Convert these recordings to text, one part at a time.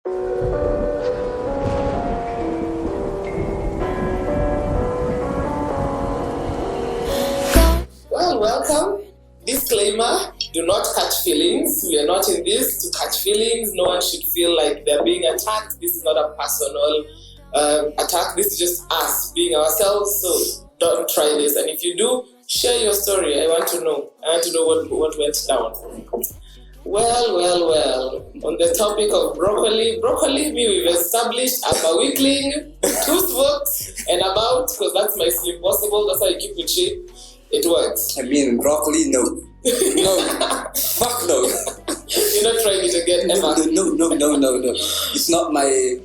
Well, welcome. Disclaimer, do not catch feelings. We are not in this to catch feelings. No one should feel like they're being attacked. This is not a personal attack. This is just us being ourselves. So don't try this. And if you do, share your story. I want to know. What went down. Well. On the topic of broccoli, we've established I'm a weakling, 2 smokes, and about, because that's my sleep possible. That's how I keep it cheap. It works. I mean, broccoli, no. No. Fuck no. You're not trying it again, ever. No. It's not my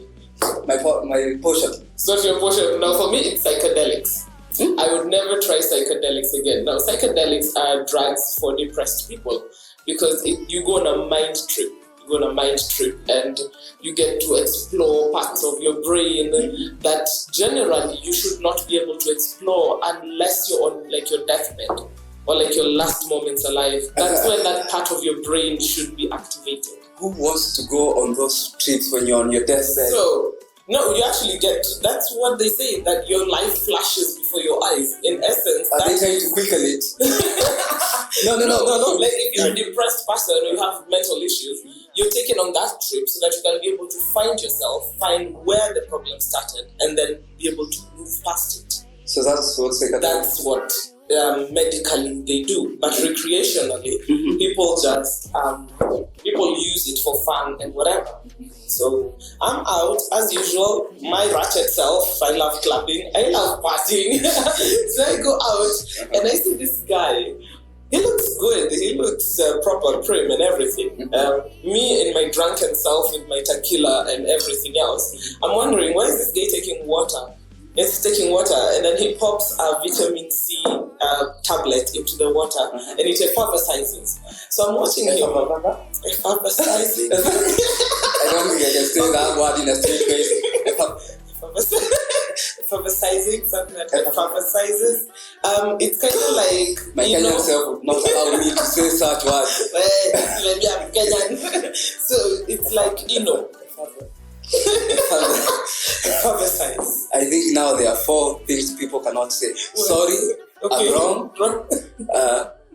portion. It's not your portion. Now, for me, it's psychedelics. I would never try psychedelics again. Now, psychedelics are drugs for depressed people because you go on a mind trip. You go on a mind trip and you get to explore parts of your brain that generally you should not be able to explore unless you're on like your deathbed or like your last moments alive. That's when that part of your brain should be activated. Who wants to go on those trips when you're on your deathbed? So, no, you actually get, that's what they say, that your life flashes before your eyes. In essence, are they trying to quicken it? No. Like if you're a depressed person or you have mental issues, you're taken on that trip so that you can be able to find yourself, find where the problem started, and then be able to move past it. So that's what psychedelics. That's what medically they do, but recreationally, people just people use it for fun and whatever. So I'm out as usual. My ratchet self. I love clubbing. I love partying. So I go out and I see this guy. He looks good. He looks proper, prim and everything. Me and my drunken self with my tequila and everything else. I'm wondering, why is this guy taking water? He's taking water and then he pops a vitamin C tablet into the water and it effervesces. So I'm watching him. Effervescing. I don't think I can say that word in a straight face. Effervescing, something like that. Effervesces. It's kind of like my Kenyan self would not allow me to say such words. Maybe I'm Kenyan. So it's like Effervescence. I think now there are 4 things people cannot say. Sorry, okay. I'm wrong.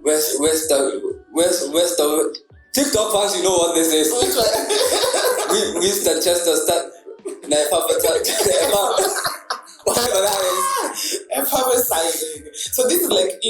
Where's the TikTok fans? You know what this is? Which one? Mr. Chester start. Whatever that is. Effervescing. So this is like the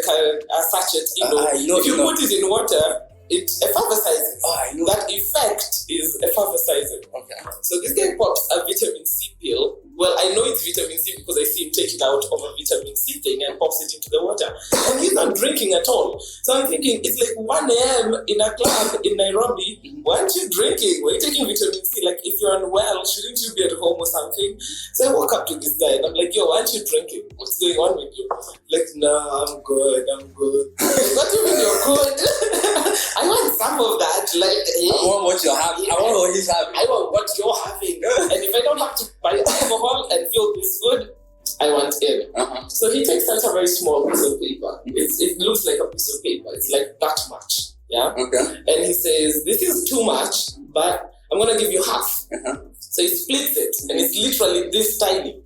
kind of sachet if you put it in water, it effervesces. I know. That effect is effervescing. Okay. So this guy pops a vitamin C pill. Well, I know it's vitamin C because I see him take it out of a vitamin C thing and pops it into the water. And he's not drinking at all. So I'm thinking, it's like 1 a.m. in a club in Nairobi. Why aren't you drinking? Why are you taking vitamin C? Like, if you're unwell, shouldn't you be at home or something? So I walk up to this guy and I'm like, yo, why aren't you drinking? What's going on with you? Like, no, I'm good. What do you mean you're good? I want some of that. Like, hey, I want what you're having. I want what he's having. I want what you're having. And if I don't have to buy alcohol and feel this good, I want it. So he takes out a very small piece of paper. It looks like a piece of paper. It's like that much. Yeah. Okay. And he says, this is too much, but I'm gonna give you half. So he splits it, and it's literally this tiny.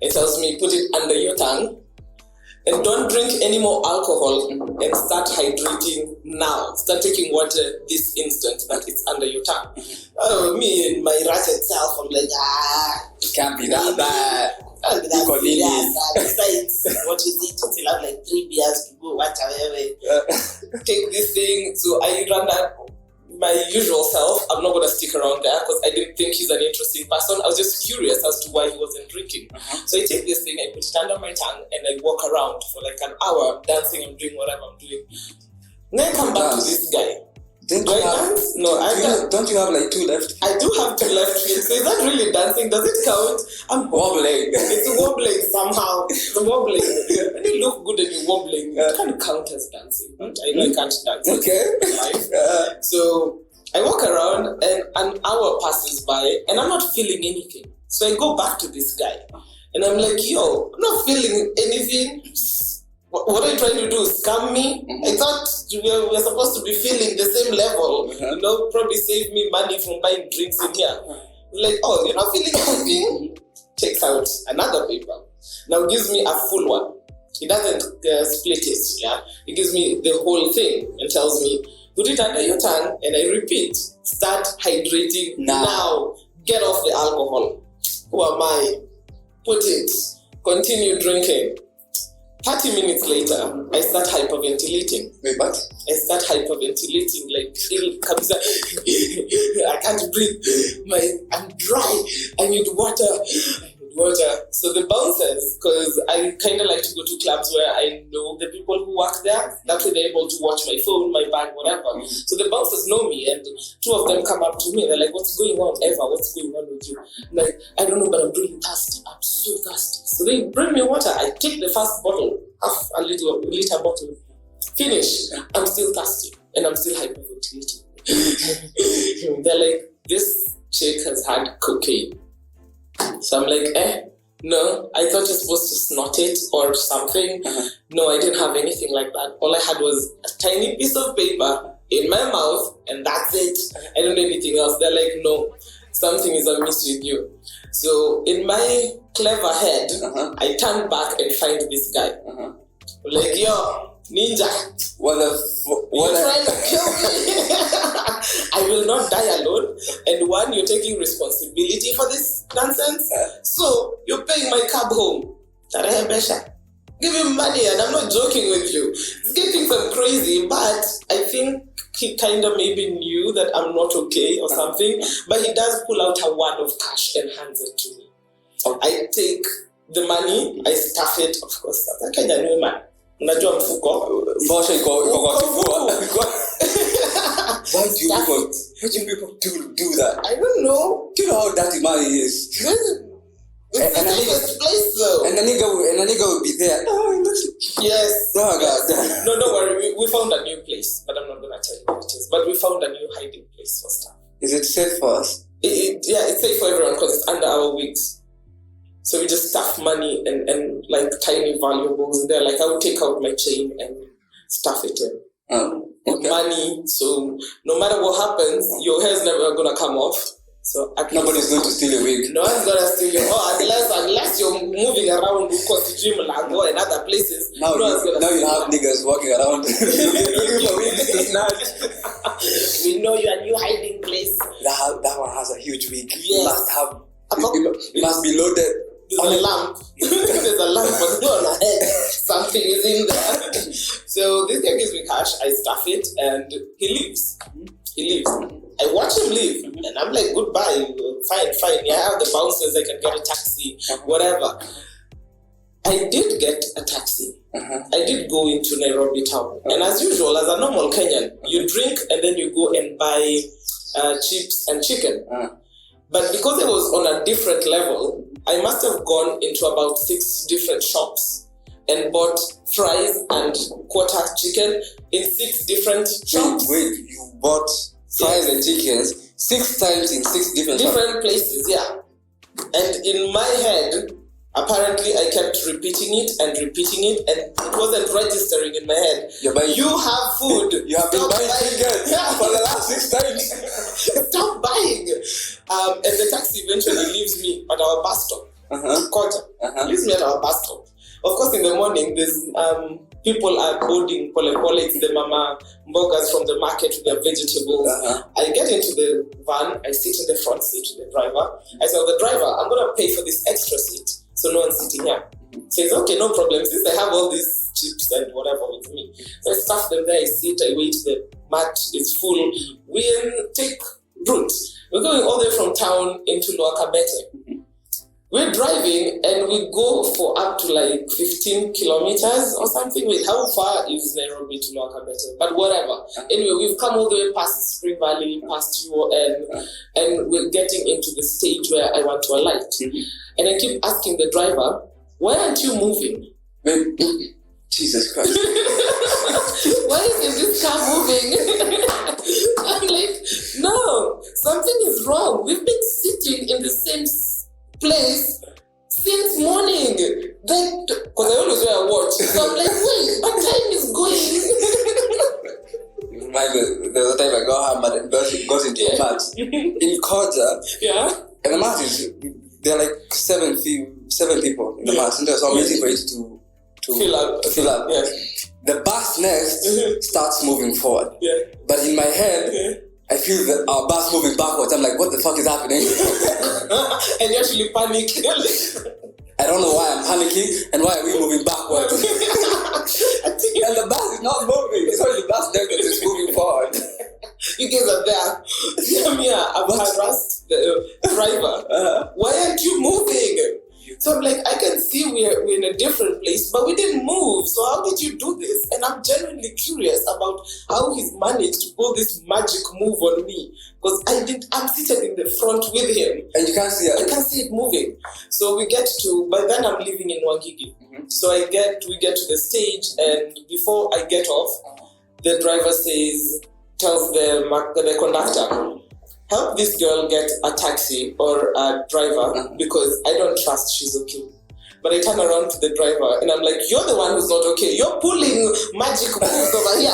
It tells me, put it under your tongue. And don't drink any more alcohol and start hydrating now. Start taking water this instant that it's under your tongue. Me and my ratchet self, I'm like, it can't be that bad. Besides, what is it? Still have like 3 beers to go, whatever. Take this thing. So I ran that. My usual self, I'm not going to stick around there because I didn't think he's an interesting person. I was just curious as to why he wasn't drinking. So I take this thing, I put it under my tongue, and I walk around for like an hour, dancing, I'm doing whatever I'm doing. Then I come back to this guy. Do I dance? No, don't you have like 2 left? I do have 2 left feet. So is that really dancing? Does it count? I'm wobbling. It's wobbling somehow. It's wobbling. When you look good and you're wobbling, it can count as dancing. But I can't dance. Okay. So I walk around and an hour passes by and I'm not feeling anything. So I go back to this guy and I'm like, yo, I'm not feeling anything. What are you trying to do? Scam me? I thought we were supposed to be feeling the same level. You know, probably save me money from buying drinks in here. Like, oh, you're not feeling anything? Takes out another paper. Now gives me a full one. It doesn't split it, yeah? It gives me the whole thing and tells me, put it under your tongue, and I repeat, start hydrating now. Get off the alcohol. Who am I? Put it. Continue drinking. 30 minutes later, I start hyperventilating. Wait, what? I start hyperventilating, like, I can't breathe. I'm dry. I need water. So the bouncers, because I kind of like to go to clubs where I know the people who work there. That way they're able to watch my phone, my bag, whatever. So the bouncers know me, and two of them come up to me. They're like, "What's going on, Eva? What's going on with you?" I'm like, "I don't know, but I'm really thirsty. I'm so thirsty." So they bring me water. I take the first bottle, half a liter bottle. Finish. I'm still thirsty, and I'm still hyperventilating. They're like, "This chick has had cocaine." So I'm like, no, I thought you're supposed to snort it or something. No, I didn't have anything like that. All I had was a tiny piece of paper in my mouth, and that's it. I don't know anything else. They're like, no, something is amiss with you. So in my clever head, I turn back and find this guy. Like, yo, ninja, What trying to kill me? I will not die alone. And one, you're taking responsibility for this nonsense. So you're paying my cab home. Give him money, and I'm not joking with you. It's getting some crazy, but I think he kind of maybe knew that I'm not okay or something. But he does pull out a wad of cash and hands it to me. I take the money, I stuff it, of course. That's a kind of new man. Unajua mfuko. Why do people do that? I don't know. Do you know how dirty money is? It's the safest place though. And a nigga will be there. Yes. Oh God. No, don't worry. We found a new place, but I'm not gonna tell you what it is. But we found a new hiding place for stuff. Is it safe for us? Yeah, it's safe for everyone because it's under our wigs. So we just stuff money and like tiny valuables in there. Like I would take out my chain and stuff it in. Okay. Money. So no matter what happens, your hair's never gonna come off. So nobody's going to steal your wig. No one's gonna steal your unless you're moving around Gym Lango and other places. Now you have niggas walking around looking for wigs to snatch. We know your new hiding place. That one has a huge wig. Yes. It must be loaded. There's a lamp. There's a lamp, but not on a head. Something is in there. So this guy gives me cash. I stuff it, and he leaves. I watch him leave, and I'm like, goodbye. Fine. Yeah, I have the bouncers. I can get a taxi, whatever. I did get a taxi. I did go into Nairobi town, and as usual, as a normal Kenyan, you drink and then you go and buy chips and chicken. But because it was on a different level, I must have gone into about 6 different shops and bought fries and quarter chicken in 6 different shops. Wait, you bought fries and chickens 6 times in 6 different places, yeah. And in my head, apparently I kept repeating it, and it wasn't registering in my head. You have food. You have been buying chicken for the last 6 times. Stop buying. And the taxi eventually leaves me at our bus stop. Leaves me at our bus stop. Of course, in the morning, there's people are boarding pole. It's the mama mbogas from the market with their vegetables. I get into the van. I sit in the front seat with the driver. I tell the driver, I'm going to pay for this extra seat, so no one's sitting here. Says, okay, no problem, since I have all these chips and whatever with me. So I stuff them there, I sit, I wait, the mat is full. We take route. We're going all the way from town into Lower Kabete. We're driving and we go for up to like 15 kilometers or something. Wait, how far is Nairobi to Lower Kabete? But whatever. Anyway, we've come all the way past Spring Valley, past UON, and we're getting into the stage where I want to alight. And I keep asking the driver, why aren't you moving? Jesus Christ. Why isn't this car moving? I'm like, no, something is wrong. We've been sitting in the same place since morning. Like, Because I always wear a watch. So I'm like, wait, my time is going. There was a time I got hammered and got into a match in Koja. Yeah. And the match is, there are like seven people in the match. And so I'm waiting for it to fill up. Yeah. The bus next starts moving forward. Yeah. But in my head, I feel that our bus moving backwards. I'm like, what the fuck is happening? And you actually panic. I don't know why I'm panicking and why are we moving backwards. And the bus is not moving. It's only the bus next that is moving forward. You guys are there. I've harassed the driver. Why aren't you moving? So I'm like, I can see we're in a different place, but we didn't move. So how did you do this? And I'm genuinely curious about how he's managed to pull this magic move on me. Because I'm seated in the front with him. And you can't see it. I can't see it moving. So by then I'm living in Wangigi. So we get to the stage, and before I get off, the driver tells the conductor, help this girl get a taxi or a driver because I don't trust she's okay. But I turn around to the driver and I'm like, you're the one who's not okay. You're pulling magic moves over here.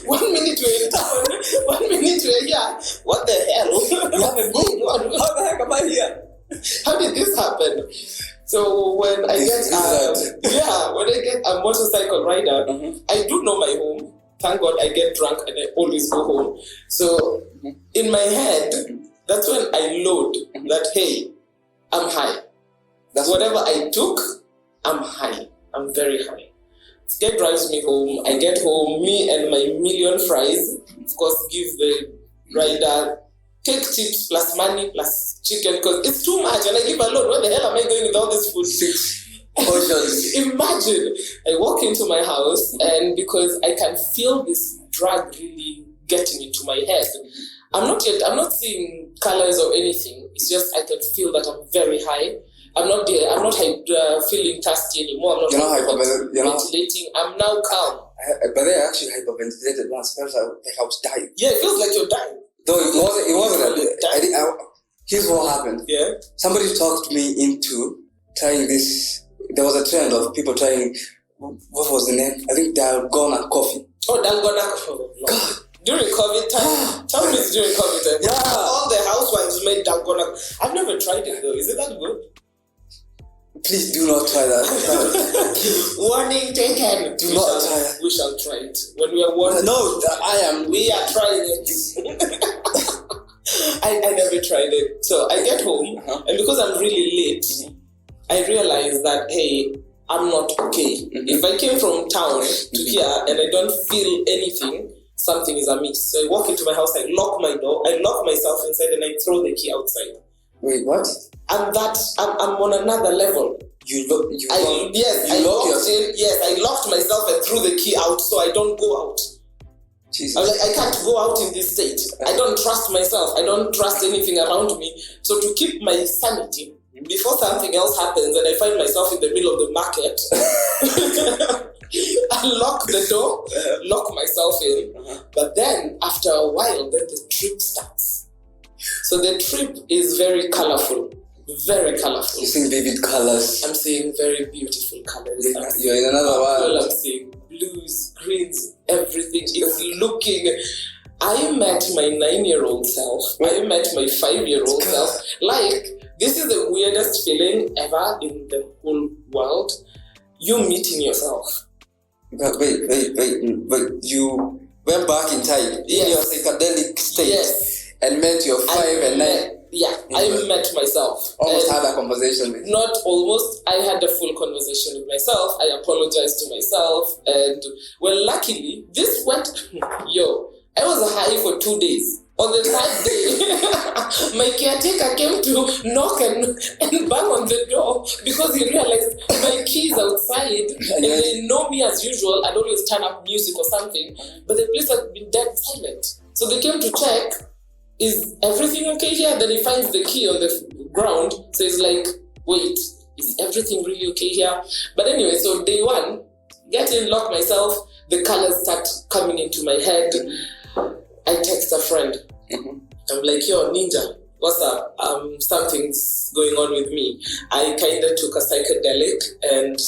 1 minute we're in town, 1 minute we're here. What the hell? How the heck am I here? How did this happen? So when I get a motorcycle rider, I do know my home. Thank God I get drunk and I always go home. So in my head, that's when I load that, hey, I'm high. That's whatever I took, I'm high. I'm very high. This guy drives me home. I get home, me and my million fries. Of course, give the rider, take chips plus money plus chicken because it's too much and I live alone. Where the hell am I going with all this food? 6 portions. Imagine I walk into my house and because I can feel this drug really getting into my head. I'm not seeing colors or anything. It's just I can feel that I'm very high. I'm not feeling thirsty anymore. I'm not hyperventilating. I'm now calm. But they actually hyperventilated once. It felt like I was dying. Yeah, it feels like you're dying. Though it wasn't. Here's what happened. Yeah. Somebody talked me into trying this. There was a trend of people trying. What was the name? I think Dalgona coffee. Oh, Dalgona coffee. God. During COVID time. Tell me it's during COVID time. Yeah. All the housewives made Dalgona. I've never tried it though. Is it that good? Please do not try that. Warning taken. Do not try that. We shall try it. When we are warned. No, we are trying it. I never tried it. So I get home, and because I'm really late, I realize that, hey, I'm not okay. If I came from town to here and I don't feel anything, something is amiss. So I walk into my house, I lock my door, I lock myself inside, and I throw the key outside. Wait, what? I'm on another level. I locked myself and threw the key out so I don't go out. Jesus. I'm like, I can't go out in this state. I don't trust myself. I don't trust anything around me. So to keep my sanity, before something else happens and I find myself in the middle of the market, I lock the door, lock myself in. But then after a while, then the trip starts. So the trip is very colorful. Very colorful. You're seeing vivid colors. I'm seeing very beautiful colors. You're in another world. I'm seeing blues, greens, everything. It's looking. I met my 9-year-old self. I met my 5-year-old self. Like, this is the weirdest feeling ever in the whole world. You meeting yourself. But wait. You went back in time in your psychedelic state. Yes. And met your 5 and 9. Yeah, I met myself. Almost had a conversation with you. Not almost. I had a full conversation with myself. I apologized to myself. And, well, luckily, this went... I was high for 2 days. On the 3rd day, my caretaker came to knock and bang on the door because he realized my key is outside and they know me as usual. I'd always turn up music or something, but the place had been dead silent. So they came to check, is everything okay here? Then he finds the key on the ground. So he's like, wait, is everything really okay here? But anyway, so day 1, get in, lock myself, the colors start coming into my head. I text a friend. I'm like, yo, Ninja, what's up? Something's going on with me. I kind of took a psychedelic and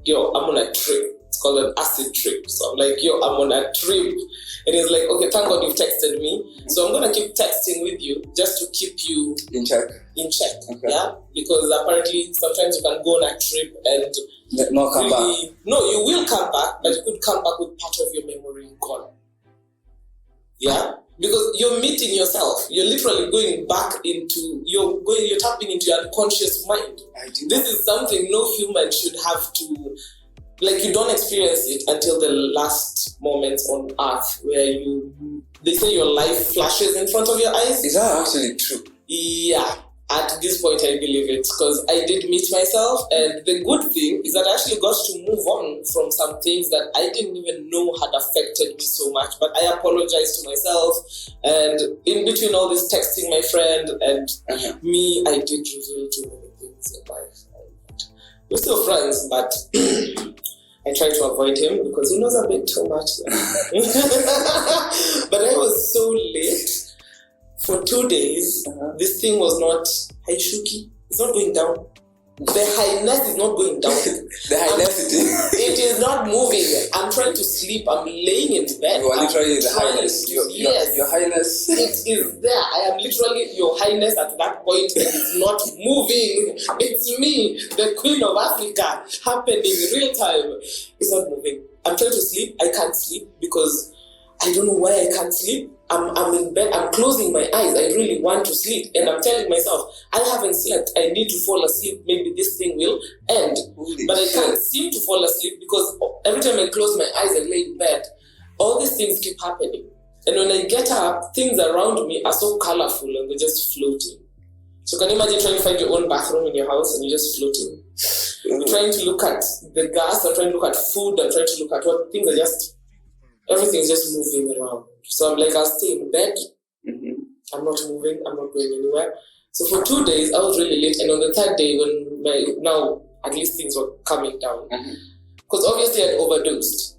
yo, I'm on a trip. It's called an acid trip. So I'm like, yo, I'm on a trip. And he's like, okay, thank God you've texted me. So I'm going to keep texting with you just to keep you in check. Okay. Yeah? Because apparently sometimes you can go on a trip and not come back. No, you will come back, but you could come back with part of your memory gone. Yeah? Because you're meeting yourself. You're literally going back into, you're tapping into your unconscious mind. This is something no human should have to, like, you don't experience it until the last moments on earth where they say your life flashes in front of your eyes. Is that actually true? Yeah. At this point, I believe it because I did meet myself, and the good thing is that I actually got to move on from some things that I didn't even know had affected me so much. But I apologized to myself, and in between all this texting my friend and me, I did reveal too many things in life. We're still friends, but I try to avoid him because he knows a bit too much. But I was so late. For 2 days, this thing was not Haishuki. It's not going down. The highness is not going down. The highness it is not moving. I'm trying to sleep. I'm laying in bed. You are literally the highness. Yes. Your highness. It is there. I am literally your highness at that point. It is not moving. It's me, the queen of Africa, happening in real time. It's not moving. I'm trying to sleep. I can't sleep because I don't know why I can't sleep. I'm in bed, I'm closing my eyes, I really want to sleep, and I'm telling myself, I haven't slept, I need to fall asleep, maybe this thing will end. But I can't seem to fall asleep because every time I close my eyes and lay in bed, all these things keep happening. And when I get up, things around me are so colorful and they're just floating. So can you imagine trying to find your own bathroom in your house and you're just floating? You're trying to look at the gas, I'm trying to look at food, I'm trying to look at what things are just, everything's just moving around. So I'm like, I'll stay in bed. I'm not moving. I'm not going anywhere. So for 2 days, I was really late. And on the third day, when now at least things were coming down, because obviously I'd overdosed.